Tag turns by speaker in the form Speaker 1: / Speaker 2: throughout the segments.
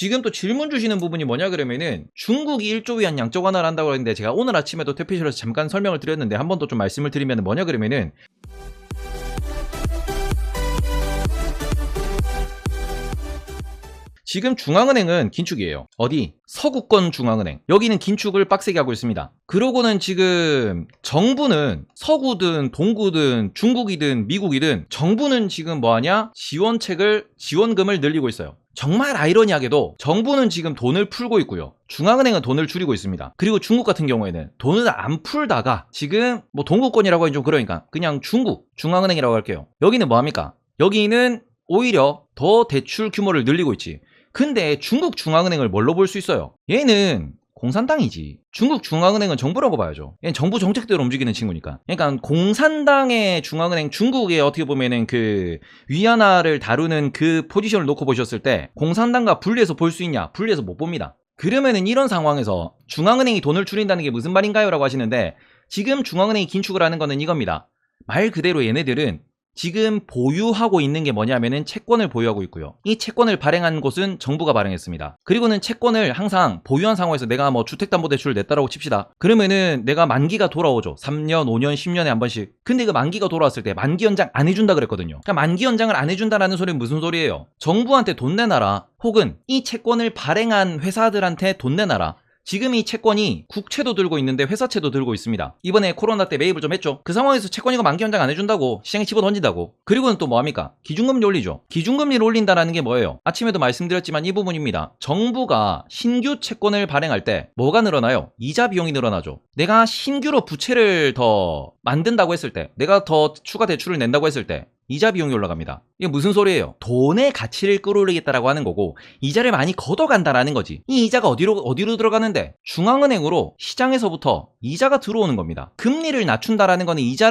Speaker 1: 지금 또 질문 주시는 부분이 뭐냐 그러면은 중국이 1조 위안 양적 완화를 한다고 했는데 제가 오늘 아침에도 퇴피실에서 잠깐 설명을 드렸는데 한 번 더 좀 말씀을 드리면 뭐냐 그러면은 지금 중앙은행은 긴축이에요. 어디? 서구권 중앙은행. 여기는 긴축을 빡세게 하고 있습니다. 그러고는 지금 정부는 서구든 동구든 중국이든 미국이든 정부는 지금 뭐하냐? 지원금을 늘리고 있어요. 정말 아이러니하게도 정부는 지금 돈을 풀고 있고요. 중앙은행은 돈을 줄이고 있습니다. 그리고 중국 같은 경우에는 돈을 안 풀다가 지금 뭐 동구권이라고 하긴 좀 그러니까 그냥 중앙은행이라고 할게요. 여기는 뭐합니까? 여기는 오히려 더 대출 규모를 늘리고 있지. 근데 중국 중앙은행을 뭘로 볼 수 있어요? 얘는 공산당이지. 중국 중앙은행은 정부라고 봐야죠. 얘는 정부 정책대로 움직이는 친구니까. 그러니까 공산당의 중앙은행, 중국의 어떻게 보면은 그 위안화를 다루는 그 포지션을 놓고 보셨을 때 공산당과 분리해서 볼 수 있냐? 분리해서 못 봅니다. 그러면은 이런 상황에서 중앙은행이 돈을 줄인다는 게 무슨 말인가요? 라고 하시는데 지금 중앙은행이 긴축을 하는 거는 이겁니다. 말 그대로 얘네들은 지금 보유하고 있는 게 뭐냐면은 채권을 보유하고 있고요. 이 채권을 발행한 곳은 정부가 발행했습니다. 그리고는 채권을 항상 보유한 상황에서 내가 뭐 주택담보대출을 냈다라고 칩시다. 그러면은 내가 만기가 돌아오죠. 3년, 5년, 10년에 한 번씩. 근데 그 만기가 돌아왔을 때 만기 연장 안 해준다 그랬거든요. 그러니까 만기 연장을 안 해준다라는 소리는 무슨 소리예요? 정부한테 돈 내놔라. 혹은 이 채권을 발행한 회사들한테 돈 내놔라. 지금 이 채권이 국채도 들고 있는데 회사채도 들고 있습니다. 이번에 코로나 때 매입을 좀 했죠. 그 상황에서 채권 이거 만기 연장 안 해준다고 시장에 집어던진다고. 그리고는 또 뭐합니까? 기준금리 올리죠. 기준금리를 올린다라는 게 뭐예요? 아침에도 말씀드렸지만 이 부분입니다. 정부가 신규 채권을 발행할 때 뭐가 늘어나요? 이자 비용이 늘어나죠. 내가 신규로 부채를 더 만든다고 했을 때, 내가 더 추가 대출을 낸다고 했을 때 이자 비용이 올라갑니다. 이게 무슨 소리예요? 돈의 가치를 끌어올리겠다라고 하는 거고 이자를 많이 걷어간다라는 거지. 이 이자가 어디로 들어가는데? 중앙은행으로 시장에서부터 이자가 들어오는 겁니다. 금리를 낮춘다라는 거는 이자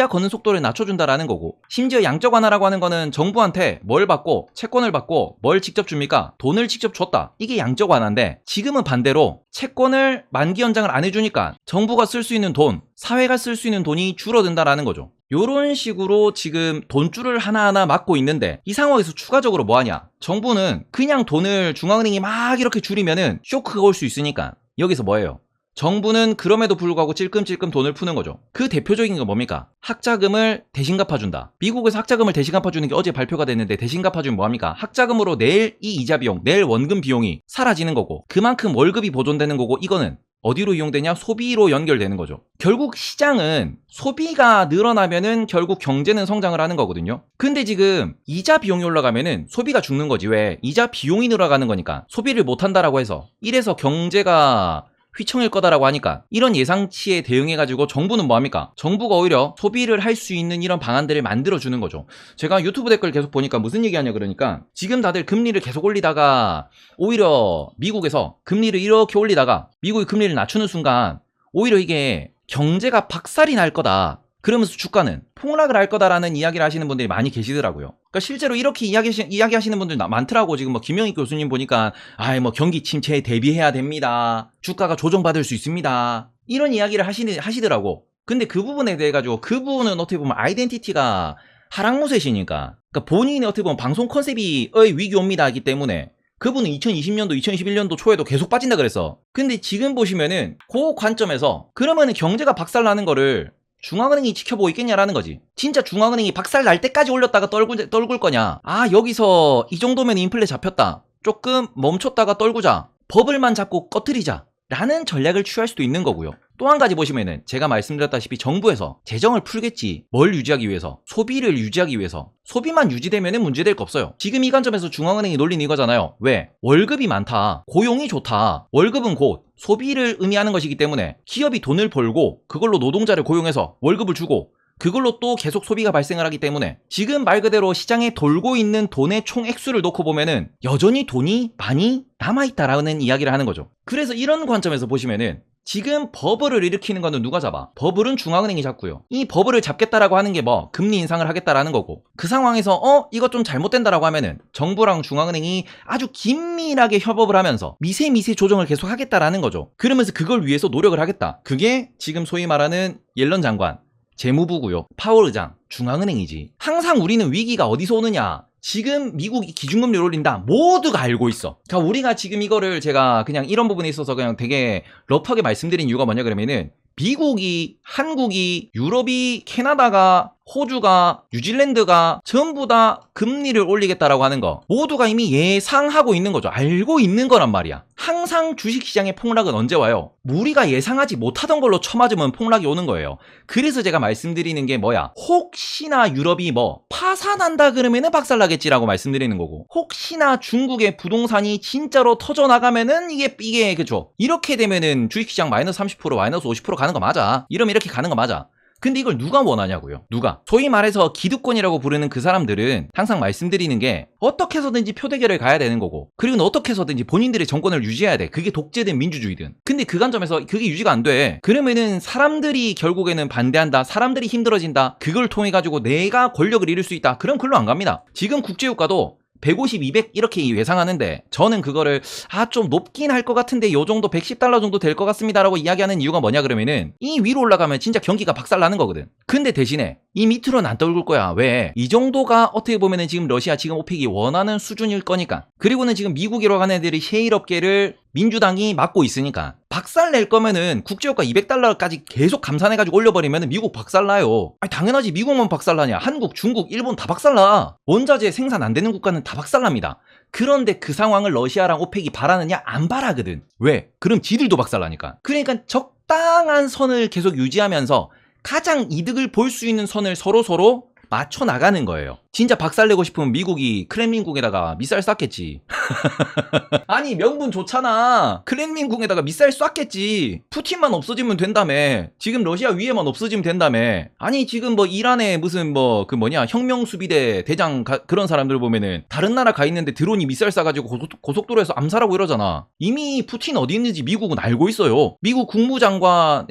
Speaker 1: 거는 속도를 낮춰준다라는 거고 심지어 양적 완화라고 하는 거는 정부한테 뭘 받고 채권을 받고 뭘 직접 줍니까? 돈을 직접 줬다. 이게 양적 완화인데 지금은 반대로 채권을 만기 연장을 안 해주니까 정부가 쓸 수 있는 돈, 사회가 쓸 수 있는 돈이 줄어든다라는 거죠. 요런 식으로 지금 돈줄을 하나하나 막고 있는데 이 상황에서 추가적으로 뭐하냐? 정부는 그냥 돈을 중앙은행이 막 이렇게 줄이면은 쇼크가 올 수 있으니까 여기서 뭐예요? 정부는 그럼에도 불구하고 찔끔찔끔 돈을 푸는 거죠. 그 대표적인 건 뭡니까? 학자금을 대신 갚아준다. 미국에서 학자금을 대신 갚아주는 게 어제 발표가 됐는데 대신 갚아주면 뭐합니까? 학자금으로 내일 이 이자 비용, 내일 원금 비용이 사라지는 거고 그만큼 월급이 보존되는 거고 이거는 어디로 이용되냐? 소비로 연결되는 거죠. 결국 시장은 소비가 늘어나면은 결국 경제는 성장을 하는 거거든요. 근데 지금 이자 비용이 올라가면은 소비가 죽는 거지. 왜? 이자 비용이 늘어가는 거니까 소비를 못 한다라고 해서 이래서 경제가 휘청일 거다라고 하니까 이런 예상치에 대응해가지고 정부는 뭐합니까? 정부가 오히려 소비를 할 수 있는 이런 방안들을 만들어주는 거죠. 제가 유튜브 댓글 계속 보니까 무슨 얘기하냐 그러니까 지금 다들 금리를 계속 올리다가 오히려 미국에서 금리를 이렇게 올리다가 미국이 금리를 낮추는 순간 오히려 이게 경제가 박살이 날 거다. 그러면서 주가는 폭락을 할 거다라는 이야기를 하시는 분들이 많이 계시더라고요. 그러니까 실제로 이렇게 이야기하시는 분들 많더라고. 지금 뭐 김영익 교수님 보니까 뭐 경기 침체에 대비해야 됩니다. 주가가 조정받을 수 있습니다. 이런 이야기를 하시더라고. 근데 그 부분에 대해 가지고 그분은 어떻게 보면 아이덴티티가 하락무세시니까 그러니까 본인이 어떻게 보면 방송 컨셉이 위기 옵니다 하기 때문에 그분은 2020년도, 2021년도 초에도 계속 빠진다 그랬어. 근데 지금 보시면은 그 관점에서 그러면은 경제가 박살나는 거를 중앙은행이 지켜보고 있겠냐라는 거지. 진짜 중앙은행이 박살 날 때까지 올렸다가 떨굴 거냐. 여기서 이 정도면 인플레 잡혔다. 조금 멈췄다가 떨구자. 버블만 잡고 꺼트리자. 라는 전략을 취할 수도 있는 거고요. 또 한 가지 보시면은 제가 말씀드렸다시피 정부에서 재정을 풀겠지. 뭘 유지하기 위해서? 소비를 유지하기 위해서. 소비만 유지되면은 문제될 거 없어요. 지금 이 관점에서 중앙은행이 놀린 이거잖아요. 왜? 월급이 많다. 고용이 좋다. 월급은 곧 소비를 의미하는 것이기 때문에 기업이 돈을 벌고 그걸로 노동자를 고용해서 월급을 주고 그걸로 또 계속 소비가 발생을 하기 때문에 지금 말 그대로 시장에 돌고 있는 돈의 총 액수를 놓고 보면은 여전히 돈이 많이 남아있다라는 이야기를 하는 거죠. 그래서 이런 관점에서 보시면은 지금 버블을 일으키는 거는 누가 잡아? 버블은 중앙은행이 잡고요. 이 버블을 잡겠다라고 하는 게 뭐 금리 인상을 하겠다라는 거고 그 상황에서 이거 좀 잘못된다라고 하면은 정부랑 중앙은행이 아주 긴밀하게 협업을 하면서 미세미세 조정을 계속 하겠다라는 거죠. 그러면서 그걸 위해서 노력을 하겠다. 그게 지금 소위 말하는 옐런 장관 재무부고요. 파월 의장 중앙은행이지. 항상 우리는 위기가 어디서 오느냐? 지금 미국이 기준금리를 올린다. 모두가 알고 있어. 그러니까 우리가 지금 이거를 제가 그냥 이런 부분에 있어서 그냥 되게 러프하게 말씀드린 이유가 뭐냐 그러면은 미국이, 한국이, 유럽이, 캐나다가, 호주가, 뉴질랜드가 전부 다 금리를 올리겠다라고 하는 거 모두가 이미 예상하고 있는 거죠. 알고 있는 거란 말이야. 항상 주식시장의 폭락은 언제 와요? 우리가 예상하지 못하던 걸로 쳐맞으면 폭락이 오는 거예요. 그래서 제가 말씀드리는 게 뭐야? 혹시나 유럽이 뭐 파산한다 그러면은 박살나겠지라고 말씀드리는 거고, 혹시나 중국의 부동산이 진짜로 터져나가면은 이게 그죠? 이렇게 되면은 주식시장 마이너스 30% 마이너스 50% 가는 거 맞아. 이러면 이렇게 가는 거 맞아. 근데 이걸 누가 원하냐고요? 누가? 소위 말해서 기득권이라고 부르는 그 사람들은 항상 말씀드리는 게 어떻게 해서든지 표대결을 가야 되는 거고, 그리고 어떻게 해서든지 본인들의 정권을 유지해야 돼. 그게 독재든 민주주의든. 근데 그 관점에서 그게 유지가 안 돼. 그러면은 사람들이 결국에는 반대한다. 사람들이 힘들어진다. 그걸 통해 가지고 내가 권력을 잃을 수 있다. 그럼 글로 안 갑니다. 지금 국제유가도 150, 200 이렇게 예상하는데 저는 그거를 좀 높긴 할 것 같은데 요 정도 110달러 정도 될 것 같습니다라고 이야기하는 이유가 뭐냐 그러면은 이 위로 올라가면 진짜 경기가 박살나는 거거든. 근데 대신에 이 밑으로는 안 떨굴 거야. 왜? 이 정도가 어떻게 보면은 지금 러시아, 지금 오펙이 원하는 수준일 거니까. 그리고는 지금 미국이라고 하는 애들이 셰일 업계를 민주당이 맡고 있으니까 박살 낼 거면은 국제유가 200달러까지 계속 감산해가지고 올려버리면은 미국 박살나요. 아니 당연하지. 미국만 박살나냐? 한국, 중국, 일본 다 박살나. 원자재 생산 안 되는 국가는 다 박살납니다. 그런데 그 상황을 러시아랑 오펙이 바라느냐? 안 바라거든. 왜? 그럼 지들도 박살나니까. 그러니까 적당한 선을 계속 유지하면서 가장 이득을 볼 수 있는 선을 서로 맞춰 나가는 거예요. 진짜 박살내고 싶으면 미국이 크렘린궁에다가 미사일 쐈겠지. 아니 명분 좋잖아. 크렘린궁에다가 미사일 쐈겠지. 푸틴만 없어지면 된다며. 지금 러시아 위에만 없어지면 된다며. 아니 지금 뭐 이란에 무슨 뭐 그 뭐냐 혁명수비대 대장 그런 사람들 보면은 다른 나라 가 있는데 드론이 미사일 쏴가지고 고속도로에서 암살하고 이러잖아. 이미 푸틴 어디 있는지 미국은 알고 있어요. 미국 국무장관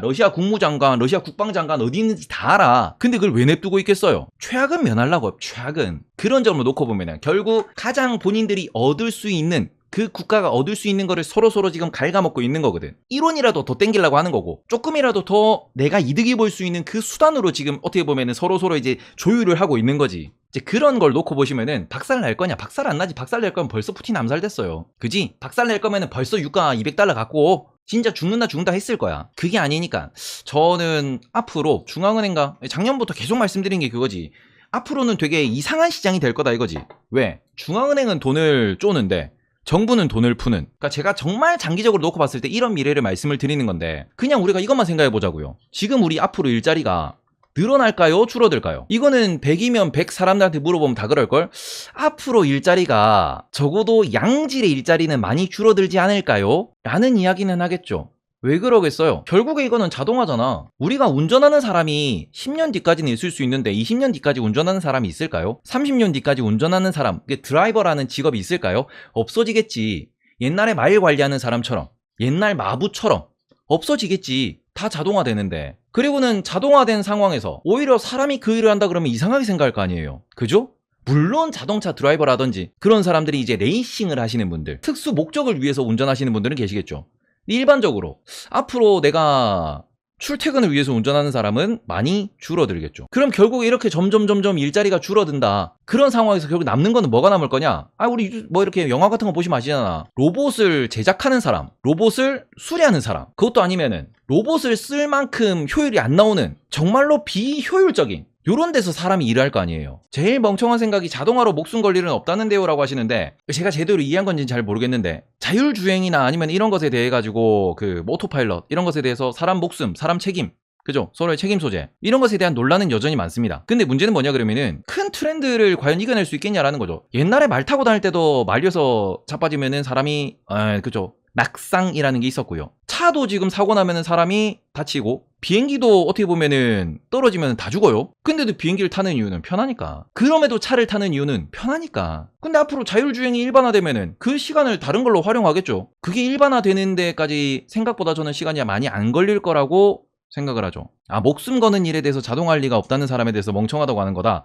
Speaker 1: 러시아 국무장관, 러시아 국방장관 어디 있는지 다 알아. 근데 그걸 왜 냅두고 있겠어요? 최악은 면하려고. 최악은. 그런 점을 놓고 보면은 결국 가장 본인들이 얻을 수 있는, 그 국가가 얻을 수 있는 거를 서로 지금 갉아먹고 있는 거거든. 1원이라도 더 땡기려고 하는 거고, 조금이라도 더 내가 이득이 볼 수 있는 그 수단으로 지금 어떻게 보면은 서로 이제 조율을 하고 있는 거지. 이제 그런 걸 놓고 보시면은 박살 날 거냐? 박살 안 나지. 박살 낼 거면 벌써 푸틴 암살됐어요. 그지? 박살 낼 거면은 벌써 유가 200달러 갖고 진짜 죽는다 했을 거야. 그게 아니니까 저는 앞으로 중앙은행가 작년부터 계속 말씀드린 게 그거지. 앞으로는 되게 이상한 시장이 될 거다 이거지. 왜? 중앙은행은 돈을 쪼는데 정부는 돈을 푸는. 그러니까 제가 정말 장기적으로 놓고 봤을 때 이런 미래를 말씀을 드리는 건데, 그냥 우리가 이것만 생각해 보자고요. 지금 우리 앞으로 일자리가 늘어날까요? 줄어들까요? 이거는 100이면 100 사람들한테 물어보면 다 그럴걸? 앞으로 일자리가 적어도 양질의 일자리는 많이 줄어들지 않을까요? 라는 이야기는 하겠죠. 왜 그러겠어요? 결국에 이거는 자동화잖아. 우리가 운전하는 사람이 10년 뒤까지는 있을 수 있는데 20년 뒤까지 운전하는 사람이 있을까요? 30년 뒤까지 운전하는 사람, 드라이버라는 직업이 있을까요? 없어지겠지. 옛날에 마일 관리하는 사람처럼, 옛날 마부처럼 없어지겠지. 다 자동화되는데. 그리고는 자동화된 상황에서 오히려 사람이 그 일을 한다 그러면 이상하게 생각할 거 아니에요. 그죠? 물론 자동차 드라이버라든지 그런 사람들이 이제 레이싱을 하시는 분들, 특수 목적을 위해서 운전하시는 분들은 계시겠죠. 일반적으로 앞으로 내가 출퇴근을 위해서 운전하는 사람은 많이 줄어들겠죠. 그럼 결국 이렇게 점점 일자리가 줄어든다. 그런 상황에서 결국 남는 거는 뭐가 남을 거냐? 우리 뭐 이렇게 영화 같은 거 보시면 아시잖아. 로봇을 제작하는 사람, 로봇을 수리하는 사람, 그것도 아니면은 로봇을 쓸 만큼 효율이 안 나오는 정말로 비효율적인 요런 데서 사람이 일을 할 거 아니에요. 제일 멍청한 생각이 자동화로 목숨 걸 일은 없다는데요 라고 하시는데, 제가 제대로 이해한 건지는 잘 모르겠는데 자율주행이나 아니면 이런 것에 대해 가지고 그 오토파일럿 이런 것에 대해서 사람 목숨, 사람 책임, 그죠? 서로의 책임 소재 이런 것에 대한 논란은 여전히 많습니다. 근데 문제는 뭐냐 그러면은 큰 트렌드를 과연 이겨낼 수 있겠냐라는 거죠. 옛날에 말 타고 다닐 때도 말려서 자빠지면은 사람이 그죠? 낙상이라는 게 있었고요. 차도 지금 사고 나면은 사람이 다치고, 비행기도 어떻게 보면은 떨어지면 다 죽어요. 근데도 비행기를 타는 이유는 편하니까. 그럼에도 차를 타는 이유는 편하니까. 근데 앞으로 자율주행이 일반화되면은 그 시간을 다른 걸로 활용하겠죠. 그게 일반화되는 데까지 생각보다 저는 시간이 많이 안 걸릴 거라고 생각을 하죠. 목숨 거는 일에 대해서 자동화할 리가 없다는 사람에 대해서 멍청하다고 하는 거다.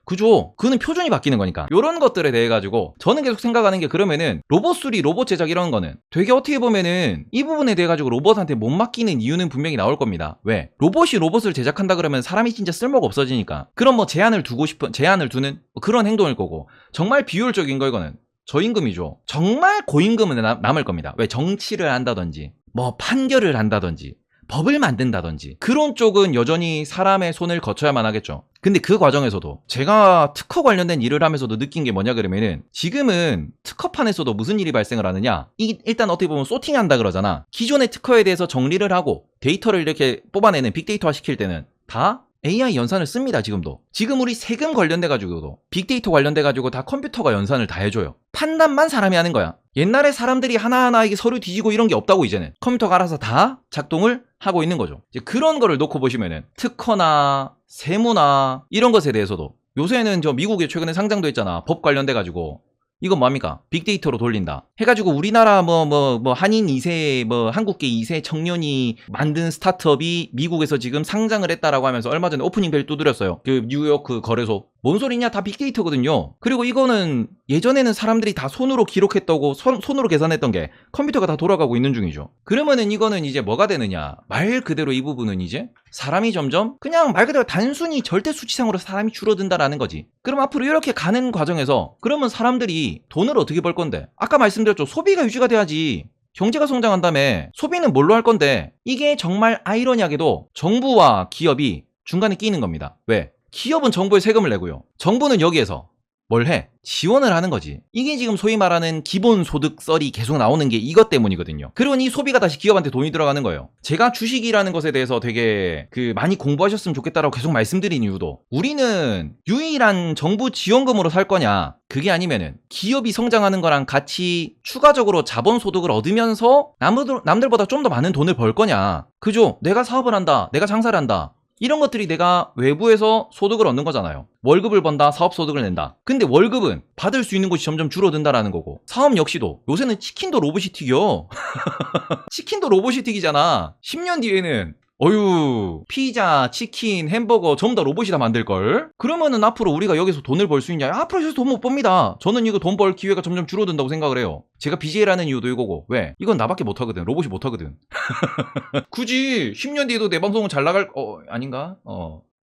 Speaker 1: 그죠? 그는 표준이 바뀌는 거니까. 요런 것들에 대해 가지고 저는 계속 생각하는 게, 그러면은 로봇 수리, 로봇 제작 이런 거는 되게 어떻게 보면은 이 부분에 대해 가지고 로봇한테 못 맡기는 이유는 분명히 나올 겁니다. 왜? 로봇이 로봇을 제작한다 그러면 사람이 진짜 쓸모가 없어지니까. 그럼 뭐 제한을 두는 그런 행동일 거고, 정말 비효율적인 거 이거는 저임금이죠. 정말 고임금은 남을 겁니다. 왜? 정치를 한다든지 뭐 판결을 한다든지 법을 만든다든지 그런 쪽은 여전히 사람의 손을 거쳐야만 하겠죠. 근데 그 과정에서도 제가 특허 관련된 일을 하면서도 느낀 게 뭐냐 그러면은, 지금은 특허판에서도 무슨 일이 발생을 하느냐, 일단 어떻게 보면 소팅한다 그러잖아. 기존의 특허에 대해서 정리를 하고 데이터를 이렇게 뽑아내는 빅데이터화 시킬 때는 다 AI 연산을 씁니다. 지금 우리 세금 관련돼 가지고도 빅데이터 관련돼 가지고 다 컴퓨터가 연산을 다 해줘요. 판단만 사람이 하는 거야. 옛날에 사람들이 하나하나 이게 서류 뒤지고 이런 게 없다고, 이제는 컴퓨터가 알아서 다 작동을 하고 있는 거죠. 이제 그런 거를 놓고 보시면은 특허나 세무나 이런 것에 대해서도 요새는 저 미국에 최근에 상장도 했잖아. 법 관련돼 가지고 이건 뭡니까? 빅데이터로 돌린다 해가지고 우리나라 한인 2세 한국계 2세 청년이 만든 스타트업이 미국에서 지금 상장을 했다라고 하면서 얼마 전에 오프닝 벨 두드렸어요. 그 뉴욕 그 거래소. 뭔 소리냐? 다 빅데이터거든요. 그리고 이거는 예전에는 사람들이 다 손으로 기록했다고, 손으로 계산했던 게 컴퓨터가 다 돌아가고 있는 중이죠. 그러면은 이거는 이제 뭐가 되느냐? 말 그대로 이 부분은 이제 사람이 점점 그냥 말 그대로 단순히 절대 수치상으로 사람이 줄어든다라는 거지. 그럼 앞으로 이렇게 가는 과정에서 그러면 사람들이 돈을 어떻게 벌 건데? 아까 말씀드렸죠. 소비가 유지가 돼야지 경제가 성장한 다음에 소비는 뭘로 할 건데, 이게 정말 아이러니하게도 정부와 기업이 중간에 끼는 겁니다. 왜? 기업은 정부에 세금을 내고요. 정부는 여기에서 뭘 해? 지원을 하는 거지. 이게 지금 소위 말하는 기본소득 썰이 계속 나오는 게 이것 때문이거든요. 그리고 이 소비가 다시 기업한테 돈이 들어가는 거예요. 제가 주식이라는 것에 대해서 되게 많이 공부하셨으면 좋겠다라고 계속 말씀드린 이유도, 우리는 유일한 정부 지원금으로 살 거냐, 그게 아니면은 기업이 성장하는 거랑 같이 추가적으로 자본소득을 얻으면서 남들보다 좀 더 많은 돈을 벌 거냐. 그죠? 내가 사업을 한다, 내가 장사를 한다, 이런 것들이 내가 외부에서 소득을 얻는 거잖아요. 월급을 번다, 사업소득을 낸다. 근데 월급은 받을 수 있는 곳이 점점 줄어든다라는 거고, 사업 역시도 요새는 치킨도 로봇이 튀겨. 치킨도 로봇이 튀기잖아. 10년 뒤에는 어유 피자, 치킨, 햄버거 전부 다 로봇이 다 만들걸? 그러면은 앞으로 우리가 여기서 돈을 벌 수 있냐? 앞으로 여기서 돈 못 법니다. 저는 이거 돈 벌 기회가 점점 줄어든다고 생각을 해요. 제가 BJ라는 이유도 이거고. 왜? 이건 나밖에 못하거든. 로봇이 못하거든. 굳이 10년 뒤에도 내 방송은 잘 나갈 아닌가?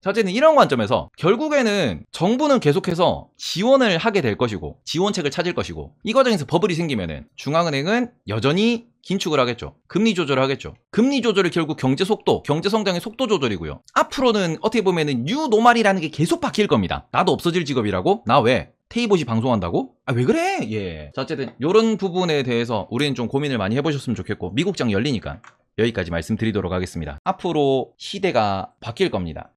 Speaker 1: 자, 어쨌든 이런 관점에서 결국에는 정부는 계속해서 지원을 하게 될 것이고, 지원책을 찾을 것이고, 이 과정에서 버블이 생기면은 중앙은행은 여전히 긴축을 하겠죠. 금리 조절을 하겠죠. 금리 조절이 결국 경제 속도, 경제 성장의 속도 조절이고요. 앞으로는 어떻게 보면은 뉴노멀이라는 게 계속 바뀔 겁니다. 나도 없어질 직업이라고? 나 왜? 테이봇이 방송한다고? 아, 왜 그래? 예. 자, 어쨌든 이런 부분에 대해서 우리는 좀 고민을 많이 해보셨으면 좋겠고, 미국장 열리니까 여기까지 말씀드리도록 하겠습니다. 앞으로 시대가 바뀔 겁니다.